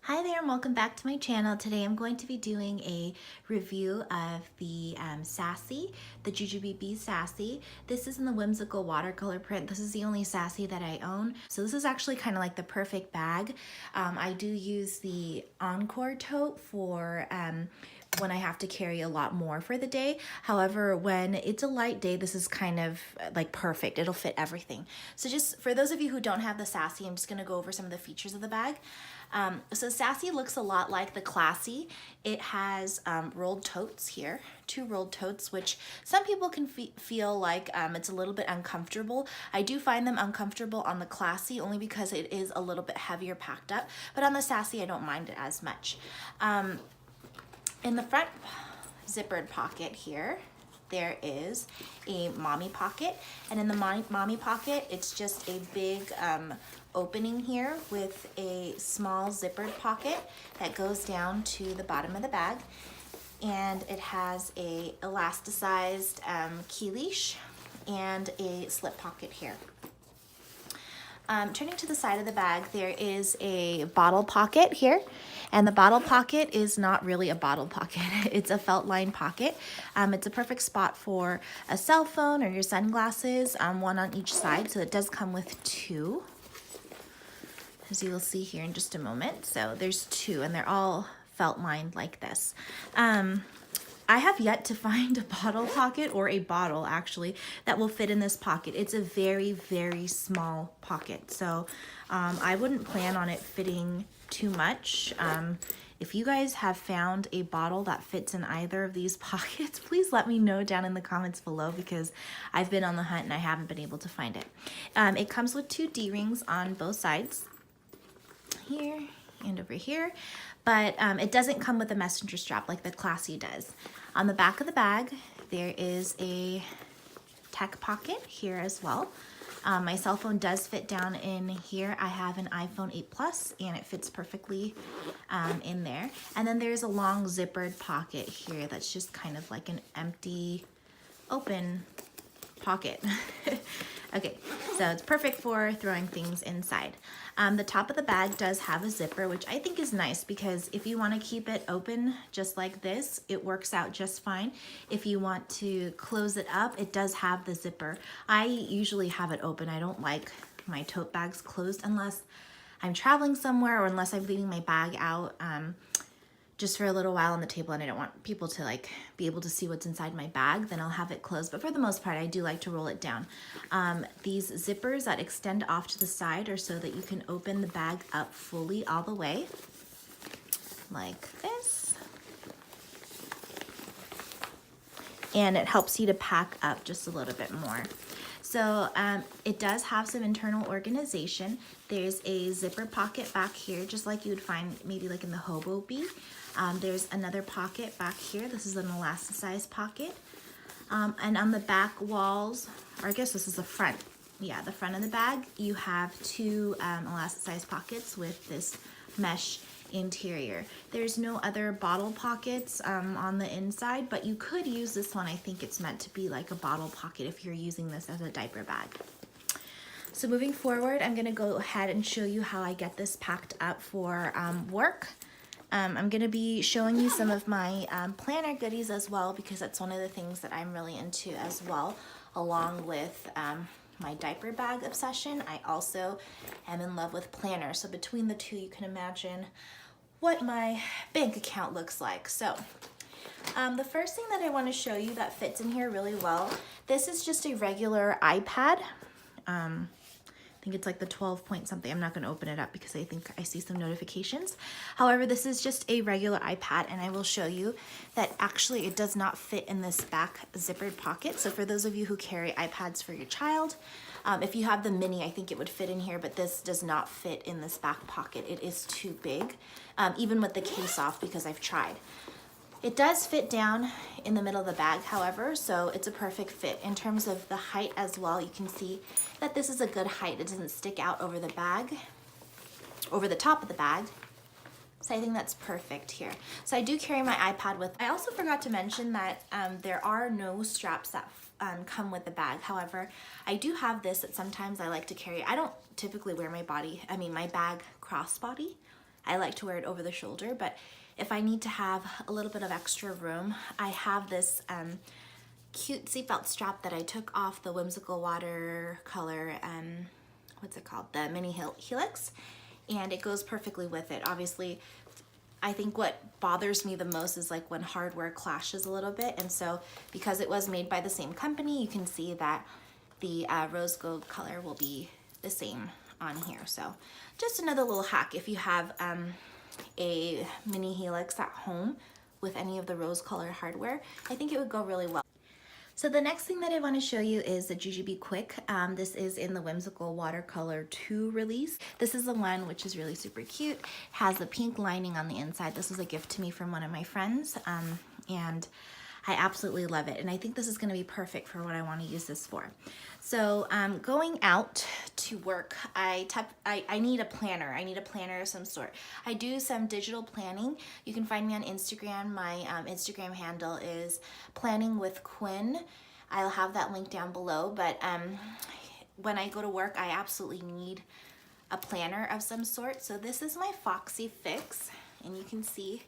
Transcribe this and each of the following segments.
Hi there and welcome back to my channel. Today I'm going to be doing a review of the Sassy, the Jujube Sassy. This is in the whimsical watercolor print. This is the only Sassy that I own. So this is actually kind of like the perfect bag. I do use the Encore tote for when I have to carry a lot more for the day. However, when it's a light day, this is kind of like perfect. It'll fit everything. So just for those of you who don't have the Sassy, I'm just gonna go over some of the features of the bag. So Sassy looks a lot like the Classy. It has rolled totes here, 2 rolled totes, which some people can feel like it's a little bit uncomfortable. I do find them uncomfortable on the Classy only because it is a little bit heavier packed up, but on the Sassy I don't mind it as much. In the front zippered pocket here, there is a mommy pocket, and in the mommy pocket, it's just a big opening here with a small zippered pocket that goes down to the bottom of the bag, and it has a elasticized key leash and a slip pocket here. Turning to the side of the bag, there is a bottle pocket here, and the bottle pocket is not really a bottle pocket. It's a felt line pocket. It's a perfect spot for a cell phone or your sunglasses, one on each side, so it does come with 2, as you will see here in just a moment. So there's 2, and they're all felt lined like this. I have yet to find a bottle pocket, or a bottle actually, that will fit in this pocket. It's a very, very small pocket. So I wouldn't plan on it fitting too much. If you guys have found a bottle that fits in either of these pockets, please let me know down in the comments below, because I've been on the hunt and I haven't been able to find it. It comes with 2 D-rings on both sides, here and over here, but it doesn't come with a messenger strap like the Classy does. On the back of the bag, there is a tech pocket here as well. My cell phone does fit down in here. I have an iPhone 8 Plus, and it fits perfectly in there. And then there's a long zippered pocket here that's just kind of like an empty, open pocket. Okay, so it's perfect for throwing things inside. The top of the bag does have a zipper, which I think is nice, because if you want to keep it open just like this, it works out just fine. If you want to close it up, it does have the zipper. I usually have it open. I don't like my tote bags closed unless I'm traveling somewhere, or unless I'm leaving my bag out just for a little while on the table and I don't want people to like be able to see what's inside my bag, then I'll have it closed. But for the most part, I do like to roll it down. These zippers that extend off to the side are so that you can open the bag up fully all the way, like this. And it helps you to pack up just a little bit more. So it does have some internal organization. There's a zipper pocket back here, just like you would find maybe like in the Hobo Bee. There's another pocket back here. This is an elasticized pocket. And on the back walls, or I guess this is the front. Yeah, the front of the bag, you have 2 elasticized pockets with this mesh interior. There's no other bottle pockets on the inside, but you could use this one. I think it's meant to be like a bottle pocket if you're using this as a diaper bag. So moving forward, I'm gonna go ahead and show you how I get this packed up for work. I'm gonna be showing you some of my planner goodies as well, because that's one of the things that I'm really into as well, along with my diaper bag obsession. I also am in love with planners. So between the 2, you can imagine what my bank account looks like. So the first thing that I want to show you that fits in here really well, this is just a regular iPad. I think it's like the 12 point something. I'm not going to open it up because I think I see some notifications. However, this is just a regular iPad, and I will show you that actually it does not fit in this back zippered pocket. So for those of you who carry iPads for your child, if you have the mini, I think it would fit in here, but this does not fit in this back pocket. It is too big, even with the case off, because I've tried. It does fit down in the middle of the bag, however, so it's a perfect fit. In terms of the height as well, you can see that this is a good height. It doesn't stick out over the bag, over the top of the bag. So I think that's perfect here. So I do carry my iPad with. I also forgot to mention that there are no straps that come with the bag. However, I do have this that sometimes I like to carry. I don't typically wear my bag crossbody. I like to wear it over the shoulder, but if I need to have a little bit of extra room, I have this cute seatbelt strap that I took off the whimsical watercolor, what's it called? The mini helix, and it goes perfectly with it. Obviously, I think what bothers me the most is like when hardware clashes a little bit, and so because it was made by the same company, you can see that the rose gold color will be the same on here. So just another little hack if you have a mini helix at home with any of the rose color hardware, I think it would go really well. So the next thing that I want to show you is the Jujube Quick. This is in the Whimsical Watercolor 2 release. This is the one which is really super cute. Has the pink lining on the inside. This was a gift to me from one of my friends, and I absolutely love it. And I think this is going to be perfect for what I want to use this for. So going out to work, I need a planner. I need a planner of some sort. I do some digital planning. You can find me on Instagram. My Instagram handle is Planning with Quinn. I'll have that link down below. But when I go to work, I absolutely need a planner of some sort. So this is my Foxy Fix, and you can see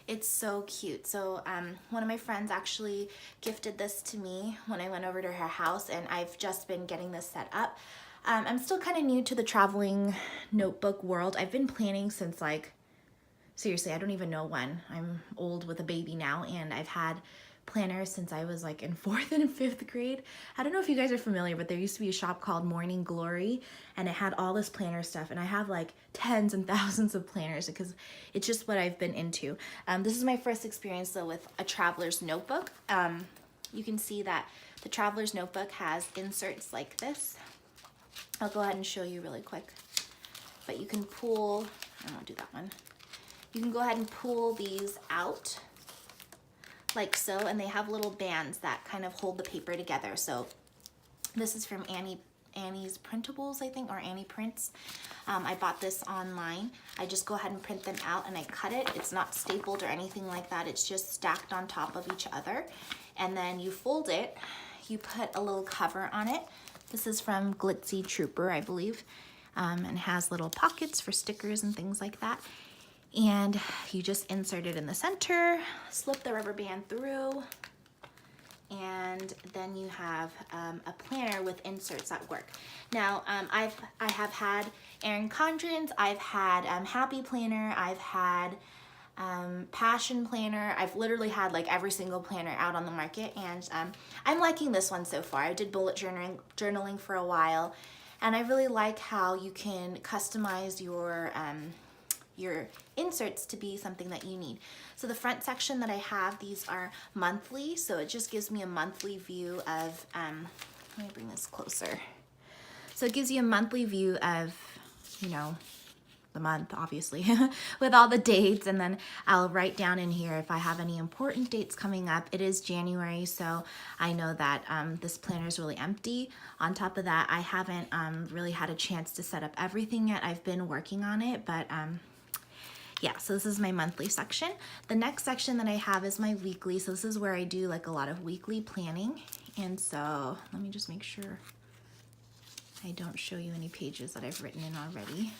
it's so cute. So one of my friends actually gifted this to me when I went over to her house, and I've just been getting this set up. I'm still kind of new to the traveling notebook world. I've been planning since, like, seriously, I don't even know when. I'm old with a baby now, and I've had planners since I was like in 4th and 5th grade. I don't know if you guys are familiar, but there used to be a shop called Morning Glory, and it had all this planner stuff, and I have like tens and thousands of planners because it's just what I've been into. This is my first experience though with a traveler's notebook. You can see that the traveler's notebook has inserts like this. I'll go ahead and show you really quick, but you can pull, I won't do that one. You can go ahead and pull these out like so, and they have little bands that kind of hold the paper together. So this is from Annie's Printables, I think, or Annie Prints. I bought this online. I just go ahead and print them out and I cut it. It's not stapled or anything like that. It's just stacked on top of each other. And then you fold it, you put a little cover on it. This is from Glitzy Trooper, I believe, and has little pockets for stickers and things like that. And you just insert it in the center, slip the rubber band through, and then you have a planner with inserts at work. Now, I have had Erin Condren's, I've had Happy Planner, I've had Passion Planner. I've literally had like every single planner out on the market, and I'm liking this one so far. I did bullet journaling for a while, and I really like how you can customize your inserts to be something that you need. So the front section that I have, these are monthly, so it just gives me a monthly view of, let me bring this closer. So it gives you a monthly view of, you know, the month, obviously, with all the dates, and then I'll write down in here if I have any important dates coming up. It is January, so I know that this planner is really empty. On top of that, I haven't really had a chance to set up everything yet. I've been working on it, but yeah, so this is my monthly section. The next section that I have is my weekly. So this is where I do like a lot of weekly planning. And so let me just make sure I don't show you any pages that I've written in already.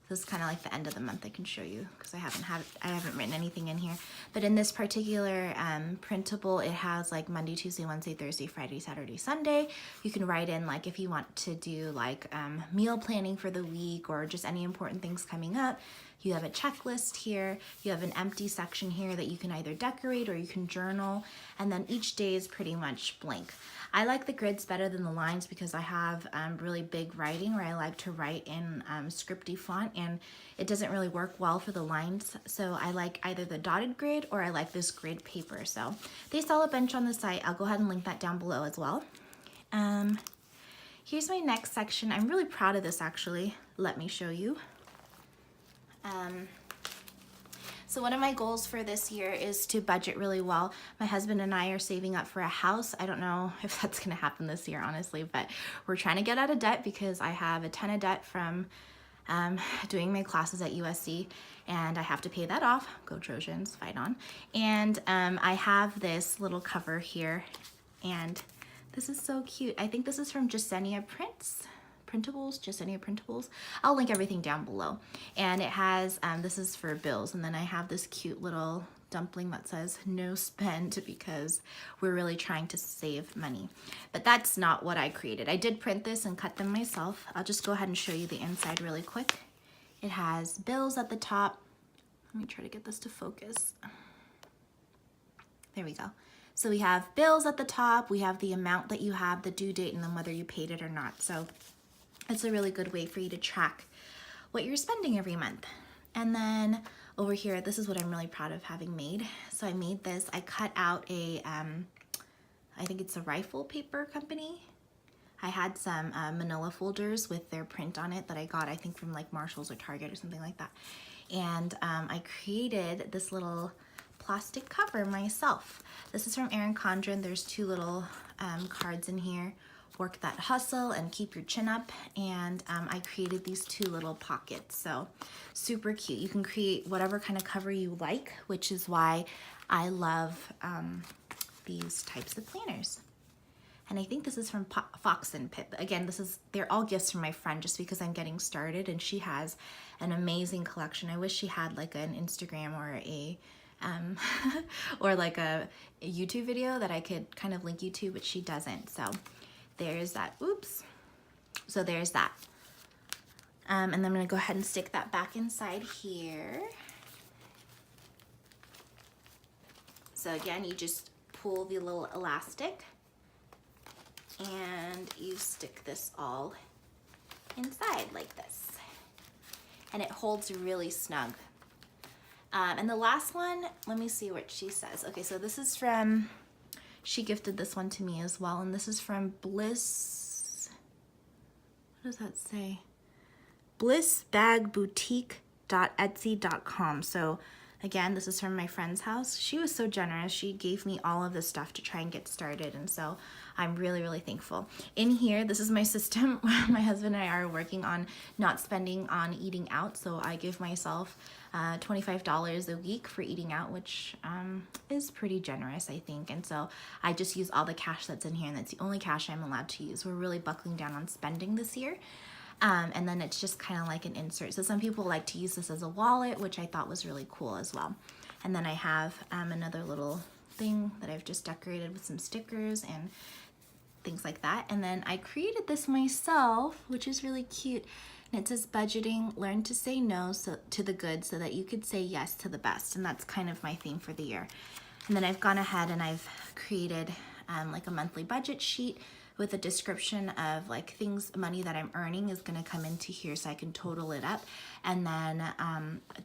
This is kind of like the end of the month I can show you because I haven't written anything in here. But in this particular printable, it has like Monday, Tuesday, Wednesday, Thursday, Friday, Saturday, Sunday. You can write in like if you want to do like meal planning for the week or just any important things coming up. You have a checklist here. You have an empty section here that you can either decorate or you can journal. And then each day is pretty much blank. I like the grids better than the lines because I have really big writing where I like to write in scripty font, and it doesn't really work well for the lines. So I like either the dotted grid or I like this grid paper. So they sell a bunch on the site. I'll go ahead and link that down below as well. Here's my next section. I'm really proud of this actually. Let me show you. So one of my goals for this year is to budget really well. My husband and I are saving up for a house. I don't know if that's gonna happen this year, honestly, but we're trying to get out of debt because I have a ton of debt from doing my classes at USC, and I have to pay that off. Go Trojans, fight on. And I have this little cover here, and this is so cute. I think this is from Jasenia printables, just any printables. I'll link everything down below. And it has, this is for bills. And then I have this cute little dumpling that says no spend because we're really trying to save money. But that's not what I created. I did print this and cut them myself. I'll just go ahead and show you the inside really quick. It has bills at the top. Let me try to get this to focus. There we go. So we have bills at the top, we have the amount that you have, the due date, and then whether you paid it or not. So it's a really good way for you to track what you're spending every month. And then over here, this is what I'm really proud of having made. So I made this, I cut out a, I think it's a rifle paper company. I had some manila folders with their print on it that I got, I think from like Marshall's or Target or something like that. And I created this little plastic cover myself. This is from Erin Condren. There's two little cards in here. Work that hustle and keep your chin up. And I created these two little pockets. So super cute. You can create whatever kind of cover you like, which is why I love these types of planners. And I think this is from Fox and Pip. Again, they're all gifts from my friend just because I'm getting started, and she has an amazing collection. I wish she had like an Instagram or a or like a YouTube video that I could kind of link you to, but she doesn't. So there's that. Oops. So there's that. And then I'm gonna go ahead and stick that back inside here. So again, you just pull the little elastic and you stick this all inside like this. And it holds really snug. And the last one, let me see what she says. Okay, so this is from, she gifted this one to me as well, and this is from Bliss, what does that say? blissbagboutique.etsy.com. So again, this is from my friend's house. She was so generous. She gave me all of this stuff to try and get started, and so I'm really, really thankful. In here, this is my system. My husband and I are working on not spending on eating out, so I give myself $25 a week for eating out, which is pretty generous, I think. And so I just use all the cash that's in here, and that's the only cash I'm allowed to use. We're really buckling down on spending this year. And then it's just kind of like an insert. So some people like to use this as a wallet, which I thought was really cool as well. And then I have another little thing that I've just decorated with some stickers and things like that. And then I created this myself, which is really cute. And it says budgeting, learn to say no to the good so that you could say yes to the best. And that's kind of my theme for the year. And then I've gone ahead and I've created like a monthly budget sheet with a description of like things, money that I'm earning is gonna come into here so I can total it up. And then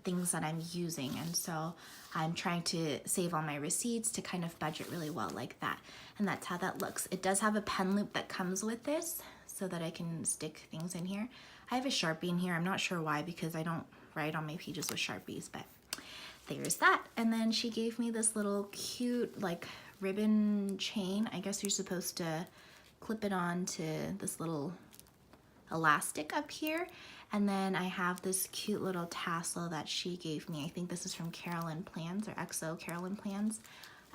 things that I'm using. And so I'm trying to save all my receipts to kind of budget really well like that. And that's how that looks. It does have a pen loop that comes with this so that I can stick things in here. I have a Sharpie in here. I'm not sure why, because I don't write on my pages with Sharpies, but there's that. And then she gave me this little cute like ribbon chain. I guess you're supposed to clip it on to this little elastic up here. And then I have this cute little tassel that she gave me. I think this is from Carolyn Plans or XO Carolyn Plans.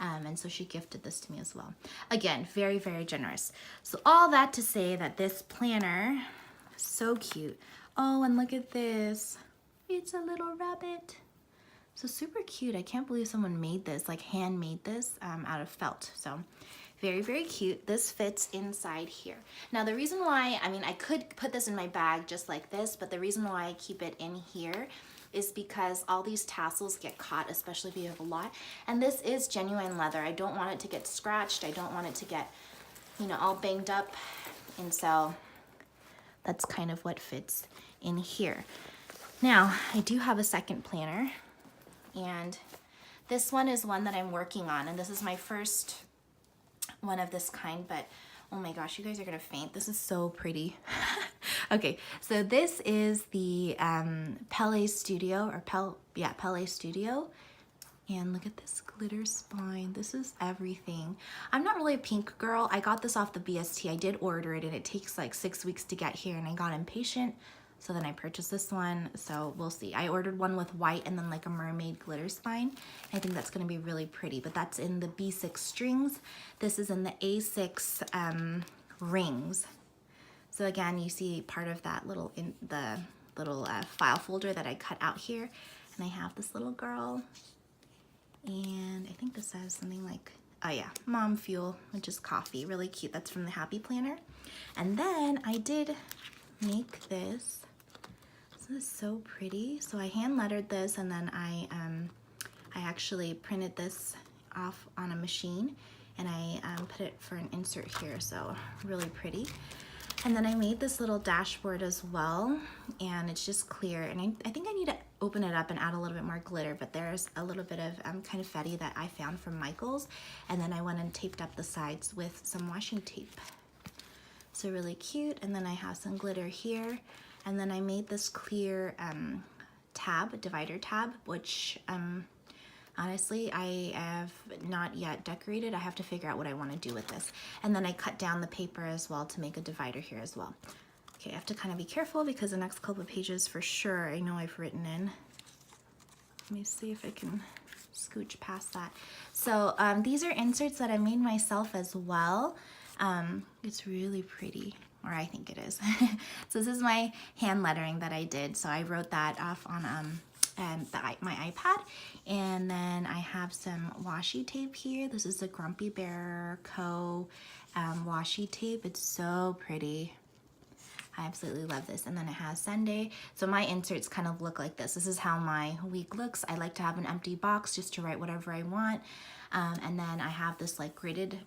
And so she gifted this to me as well. Again, very, very generous. So all that to say that this planner, so cute. Oh, and look at this. It's a little rabbit. So super cute. I can't believe someone made this, like handmade this out of felt. So very, very cute. This fits inside here. Now the reason why, I mean, I could put this in my bag just like this, but the reason why I keep it in here is because all these tassels get caught, especially if you have a lot. And this is genuine leather. I don't want it to get scratched. I don't want it to get, you know, all banged up. And so that's kind of what fits in here. Now, I do have a second planner, and this one is one that I'm working on, and this is my first one of this kind, but oh my gosh, you guys are gonna faint. This is so pretty. Okay, so this is the Pellestudio, or Pellestudio. And look at this glitter spine. This is everything. I'm not really a pink girl. I got this off the BST. I did order it, and it takes like 6 weeks to get here, and I got impatient. So then I purchased this one, so we'll see. I ordered one with white and then like a mermaid glitter spine. I think that's gonna be really pretty, but that's in the B6 strings. This is in the A6 rings. So again, you see part of that little file folder that I cut out here, and I have this little girl, and I think this says something like, oh yeah, Mom Fuel, which is coffee, really cute. That's from the Happy Planner. And then I did make this. This is so pretty. So I hand lettered this, and then I actually printed this off on a machine, and I put it for an insert here, so really pretty. And then I made this little dashboard as well, and it's just clear, and I think I need to open it up and add a little bit more glitter, but there's a little bit of confetti that I found from Michael's, and then I went and taped up the sides with some washi tape. So really cute. And then I have some glitter here, and then I made this clear divider tab, which honestly, I have not yet decorated. I have to figure out what I want to do with this. And then I cut down the paper as well to make a divider here as well. Okay, I have to kind of be careful because the next couple of pages for sure I know I've written in. Let me see if I can scooch past that. So these are inserts that I made myself as well. It's really pretty, or I think it is. So this is my hand lettering that I did. So I wrote that off on my iPad, and then I have some washi tape here. This is the Grumpy Bear Co. Washi tape. It's so pretty. I absolutely love this. And then it has Sunday. So my inserts kind of look like this. This is how my week looks. I like to have an empty box just to write whatever I want. And then I have this like gridded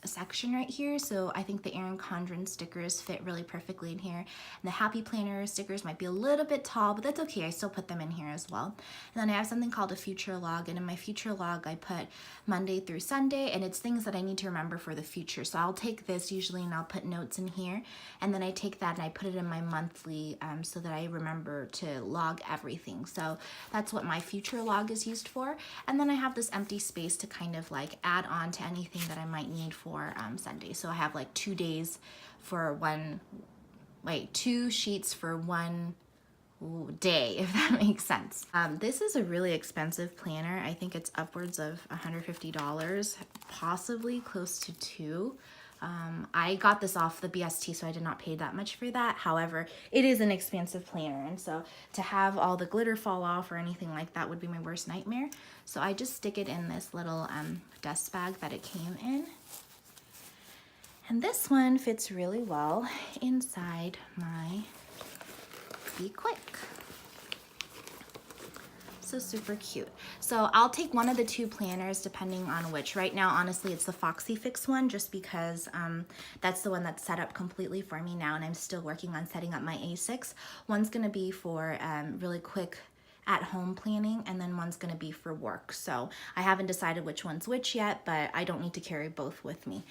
section right here, so I think the Erin Condren stickers fit really perfectly in here. And the Happy Planner stickers might be a little bit tall, but that's okay. I still put them in here as well. And then I have something called a future log, and in my future log I put Monday through Sunday, and it's things that I need to remember for the future. So I'll take this usually and I'll put notes in here, and then I take that and I put it in my monthly so that I remember to log everything. So that's what my future log is used for. And then I have this empty space to kind of like add on to anything that I might need for Sunday. So I have like 2 days for two sheets for one day, if that makes sense. This is a really expensive planner. I think it's upwards of $150, possibly close to $200. I got this off the BST, so I did not pay that much for that. However, it is an expensive planner, and so to have all the glitter fall off or anything like that would be my worst nightmare. So I just stick it in this little dust bag that it came in. And this one fits really well inside my Be Quick. So super cute. So I'll take one of the two planners depending on which. Right now, honestly, it's the Foxy Fix one, just because that's the one that's set up completely for me now, and I'm still working on setting up my A6. One's gonna be for really quick at-home planning, and then one's gonna be for work. So I haven't decided which one's which yet, but I don't need to carry both with me.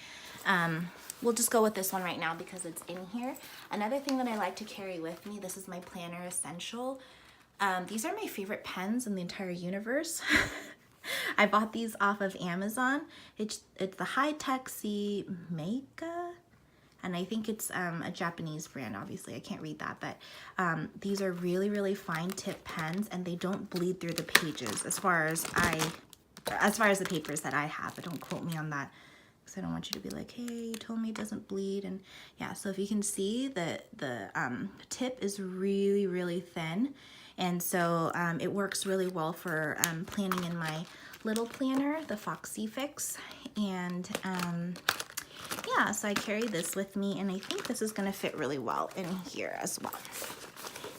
We'll just go with this one right now because it's in here. Another thing that I like to carry with me, this is my Planner Essential. These are my favorite pens in the entire universe. I bought these off of Amazon. It's the High Tech C Meika, and I think it's a Japanese brand. Obviously, I can't read that, but these are really, really fine tip pens, and they don't bleed through the pages as far as the papers that I have. But don't quote me on that, because I don't want you to be like, hey, you told me it doesn't bleed. And yeah, so if you can see, the tip is really, really thin. And so it works really well for planning in my little planner, the Foxy Fix. And yeah, so I carry this with me, and I think this is gonna fit really well in here as well.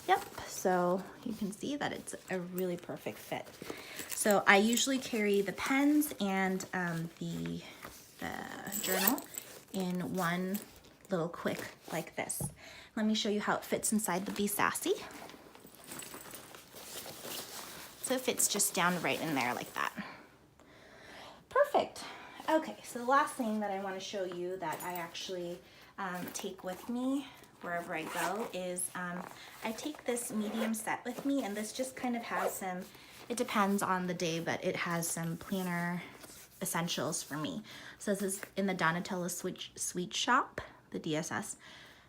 Yep, so you can see that it's a really perfect fit. So I usually carry the pens and the journal in one little quick like this. Let me show you how it fits inside the Be Sassy. So it fits just down right in there like that. Perfect. Okay, so the last thing that I want to show you that I actually take with me wherever I go is I take this medium set with me, and this just kind of has some, it depends on the day, but it has some planner essentials for me. So this is in the Donatella Sweet Shop, the DSS,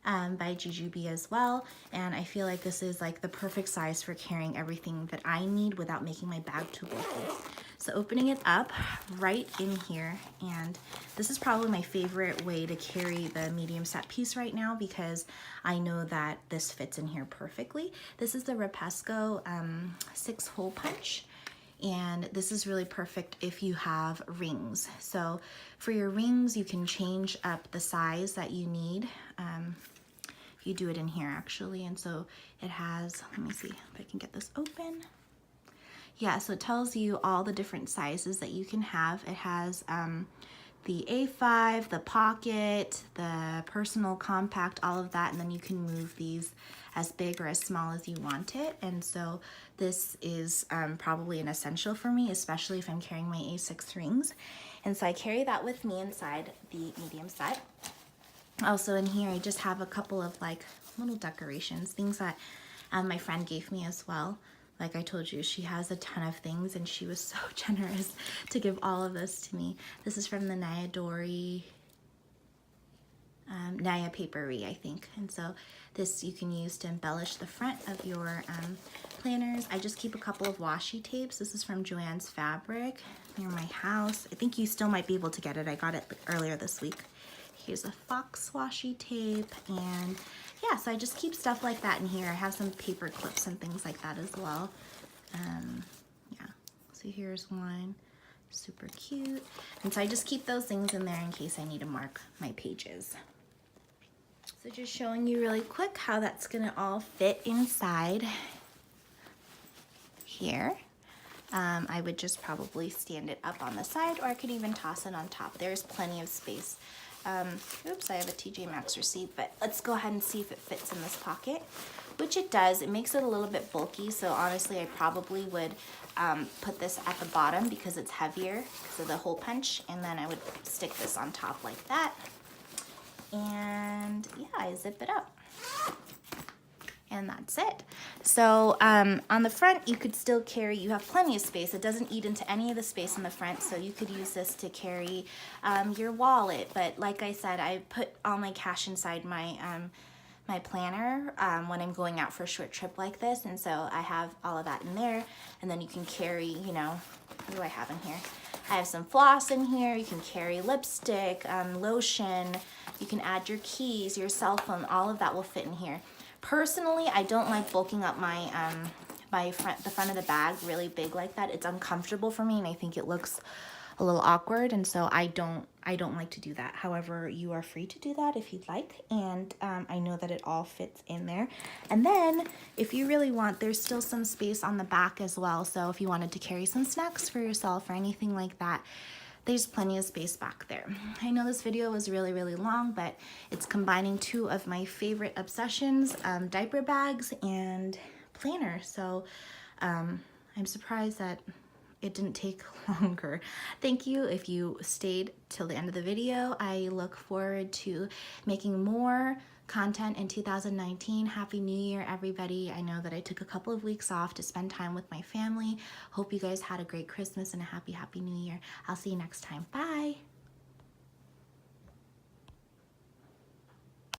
by Jujube as well, and I feel like this is like the perfect size for carrying everything that I need without making my bag too bulky. So opening it up right in here, and this is probably my favorite way to carry the medium set piece right now because I know that this fits in here perfectly. This is the Repesco 6-hole punch. And this is really perfect if you have rings. So for your rings, you can change up the size that you need. You do it in here actually. And so it has, let me see if I can get this open. Yeah, so it tells you all the different sizes that you can have. It has the A5, the pocket, the personal compact, all of that, and then you can move these as big or as small as you want it. And so this is probably an essential for me, especially if I'm carrying my A6 rings. And so I carry that with me inside the medium set. Also in here, I just have a couple of like little decorations, things that my friend gave me as well. Like I told you, she has a ton of things and she was so generous to give all of this to me. This is from the Naya Papery, I think. And so this you can use to embellish the front of your planners. I just keep a couple of washi tapes. This is from Joann's Fabric near my house. I think you still might be able to get it. I got it earlier this week. Here's a Fox washi tape, and yeah, so I just keep stuff like that in here. I have some paper clips and things like that as well. Yeah, so here's one, super cute. And so I just keep those things in there in case I need to mark my pages. So just showing you really quick how that's gonna all fit inside here. I would just probably stand it up on the side, or I could even toss it on top. There's plenty of space. Oops, I have a TJ Maxx receipt, but let's go ahead and see if it fits in this pocket, which it does. It makes it a little bit bulky, so honestly, I probably would put this at the bottom because it's heavier because of the hole punch, and then I would stick this on top like that, and yeah, I zip it up. And that's it. So on the front, you could still carry, you have plenty of space. It doesn't eat into any of the space in the front, so you could use this to carry your wallet. But like I said, I put all my cash inside my my planner when I'm going out for a short trip like this, and so I have all of that in there. And then you can carry, you know, what do I have in here? I have some floss in here. You can carry lipstick, lotion. You can add your keys, your cell phone. All of that will fit in here. Personally, I don't like bulking up my the front of the bag really big like that. It's uncomfortable for me, and I think it looks a little awkward, and so I don't like to do that. However, you are free to do that if you'd like, and I know that it all fits in there. And then if you really want, there's still some space on the back as well, so if you wanted to carry some snacks for yourself or anything like that, there's plenty of space back there. I know this video was really, really long, but it's combining two of my favorite obsessions, diaper bags and planner. So I'm surprised that it didn't take longer. Thank you if you stayed till the end of the video. I look forward to making more content in 2019. Happy New Year, everybody. I know that I took a couple of weeks off to spend time with my family. Hope you guys had a great Christmas and a happy New Year. I'll see you next time. Bye.